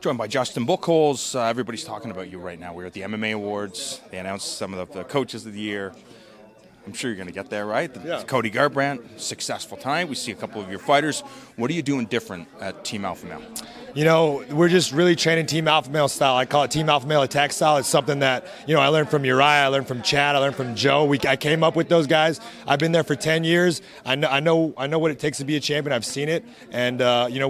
Joined by Justin Buchholz. Everybody's talking about you right now. We're at the MMA Awards. They announced some of the coaches of the year. I'm sure you're going to get there, right? Yeah. Cody Garbrandt, successful time. We see a couple of your fighters. What are you doing different at Team Alpha Male? You know, we're just really training Team Alpha Male style. I call it Team Alpha Male attack style. It's something that, I learned from Uriah, I learned from Chad, I learned from Joe. I came up with those guys. I've been there for 10 years. I know what it takes to be a champion. I've seen it. And,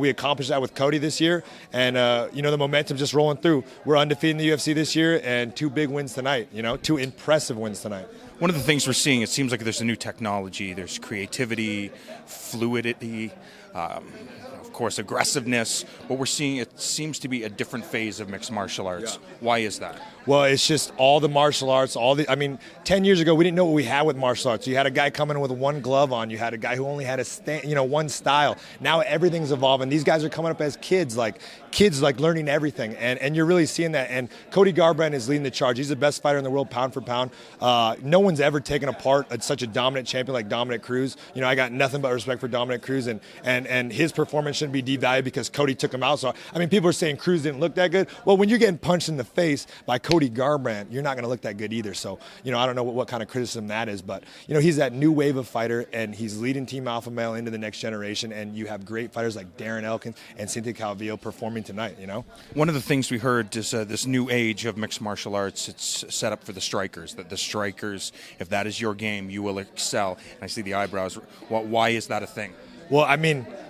we accomplished that with Cody this year. And, the momentum's just rolling through. We're undefeated in the UFC this year and 2 big wins tonight, 2 impressive wins tonight. One of the things we're seeing, it seems like there's a new technology. There's creativity, fluidity, of course, aggressiveness. What we're seeing, it seems to be a different phase of mixed martial arts. Yeah. Why is that? Well, it's just all the martial arts, 10 years ago, we didn't know what we had with martial arts. You had a guy coming in with one glove on. You had a guy who only had one style. Now everything's evolving. These guys are coming up as kids learning everything. And you're really seeing that. And Cody Garbrandt is leading the charge. He's the best fighter in the world, pound for pound. No one's ever taken apart such a dominant champion like Dominic Cruz. I got nothing but respect for Dominic Cruz, and his performance shouldn't be devalued because Cody took him out. So, people are saying Cruz didn't look that good. Well, when you're getting punched in the face by Cody Garbrandt, you're not going to look that good either. So, I don't know what kind of criticism that is, but, he's that new wave of fighter, and he's leading Team Alpha Male into the next generation, and you have great fighters like Darren Elkins and Cynthia Calvillo performing tonight, One of the things we heard is this new age of mixed martial arts, it's set up for the strikers, that the strikers, if that is your game, you will excel. And I see the eyebrows. Why is that a thing? Well,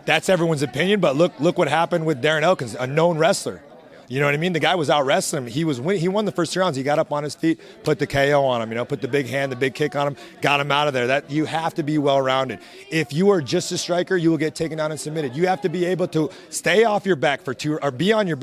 that's everyone's opinion, but look what happened with Darren Elkins, a known wrestler. You know what I mean? The guy was out wrestling him. He won the first 2 rounds. He got up on his feet, put the KO on him, put the big hand, the big kick on him, got him out of there. That you have to be well-rounded. If you are just a striker, you will get taken down and submitted. You have to be able to stay off your back for 2 or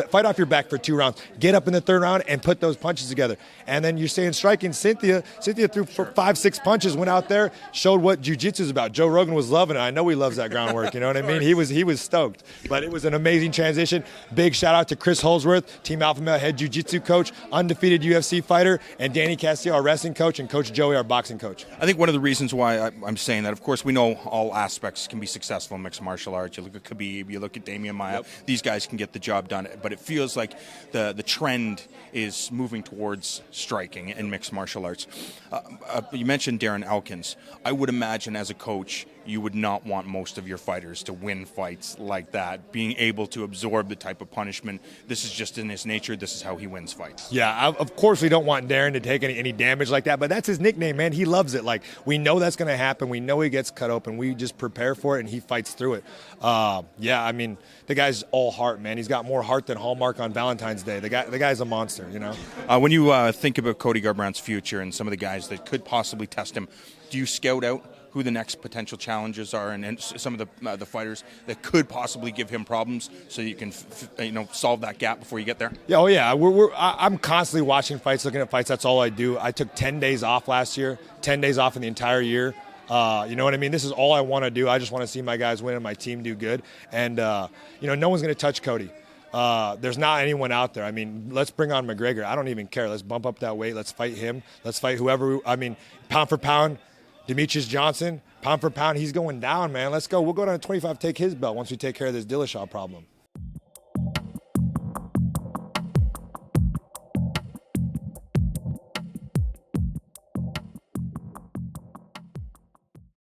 fight off your back for 2 rounds, get up in the 3rd round and put those punches together. And then you're saying striking. Cynthia threw 5-6 punches, went out there, showed what jiu-jitsu is about. Joe Rogan was loving it. I know he loves that groundwork, you know what I mean? He was stoked. But it was an amazing transition. Big shout out to Chris Holsworth, Team Alpha Male head jiu-jitsu coach, undefeated UFC fighter, and Danny Castillo, our wrestling coach, and Coach Joey, our boxing coach. I think one of the reasons why I'm saying that, of course, we know all aspects can be successful in mixed martial arts. You look at Khabib, you look at Damian Maia. Yep. These guys can get the job done, but it feels like the trend is moving towards striking in mixed martial arts. You mentioned Darren Elkins. I would imagine as a coach, you would not want most of your fighters to win fights like that, being able to absorb the type of punishment. This is just in his nature. This is how he wins fights. Yeah, of course we don't want Darren to take any damage like that, but that's his nickname, man. He loves it. We know that's going to happen. We know he gets cut open. We just prepare for it, and he fights through it. The guy's all heart, man. He's got more heart than Hallmark on Valentine's Day. The guy's a monster, When you think about Cody Garbrandt's future and some of the guys that could possibly test him, do you scout out who the next potential challenges are and some of the fighters that could possibly give him problems so you can solve that gap before you get there? Yeah, I'm constantly watching fights, looking at fights. That's all I do. I took 10 days off last year, 10 days off in the entire year. You know what I mean? This is all I want to do. I just want to see my guys win and my team do good. And, no one's going to touch Cody. There's not anyone out there. Let's bring on McGregor. I don't even care. Let's bump up that weight. Let's fight him. Let's fight whoever. Pound for pound, Demetrius Johnson, pound for pound, he's going down, man. Let's go. We'll go down to 25, take his belt once we take care of this Dillashaw problem.